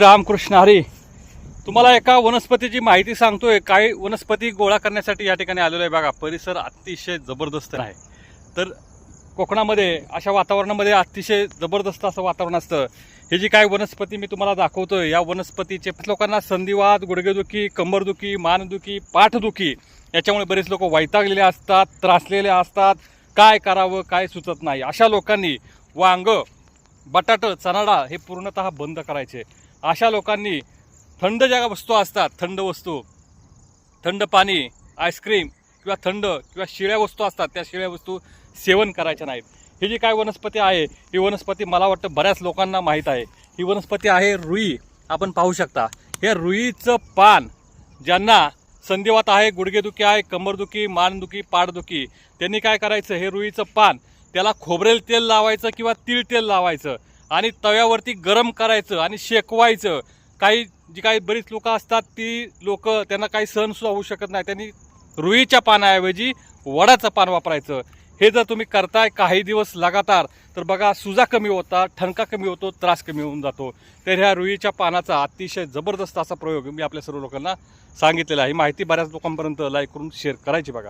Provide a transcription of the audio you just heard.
रामकृष्ण हरी. तुम्हाला एका वनस्पतीची माहिती सांगतोय. काही वनस्पती गोळा करण्यासाठी या ठिकाणी आलेलो आहे. बघा, परिसर अतिशय जबरदस्त आहे. तर कोकणामध्ये अशा वातावरणामध्ये अतिशय जबरदस्त असं वातावरण असतं. हे जी काही वनस्पती मी तुम्हाला दाखवतोय, या वनस्पतीचे लोकांना संधिवात, गुडघेदुखी, कंबरदुखी, मानदुखी, पाठदुखी याच्यामुळे बरेच लोक वैतागलेले असतात, त्रासलेले असतात. काय करावं काय सुचत नाही. अशा लोकांनी वांग, बटाटा, चणाडा हे पूर्णतः बंद करायचे. अशा लोकांनी थंड ज्या वस्तू असतात, थंड वस्तू, थंड पाणी, आईस्क्रीम किंवा थंड किंवा शिळ्या वस्तू असतात, त्या शिळ्या वस्तू सेवन करायच्या नाहीत. ही जी काय वनस्पती आहे, ही वनस्पती मला वाटतं बऱ्याच लोकांना माहीत आहे. ही वनस्पती आहे रुई. आपण पाहू शकता, हे रुईचं पान ज्यांना संधिवात आहे, गुडघेदुखी आहे, कंबरदुखी, मानदुखी, पाठदुखी, त्यांनी काय करायचं, हे रुईचं पान त्याला खोबरेल तेल लावायचं किंवा तीळ तेल लावायचं आणि तव्यावरती गरम करायचं आणि शेकवायचं. काही बरीच लोक असतात, ती लोक त्यांना काही सहन सुद्धा होऊ शकत नाही. त्यांनी रुईच्या पानाऐवजी वडाचं पान वापरायचं. हे जर तुम्ही करताय काही दिवस लगातार, तर बघा सुजा कमी होता, ठणका कमी होतो, त्रास कमी होऊन जातो. तर ह्या रुईच्या पानाचा अतिशय जबरदस्त असा प्रयोग मी आपल्या सर्व लोकांना सांगितलेला आहे. ही माहिती बऱ्याच लोकांपर्यंत लाईक करून शेअर करायची. बघा.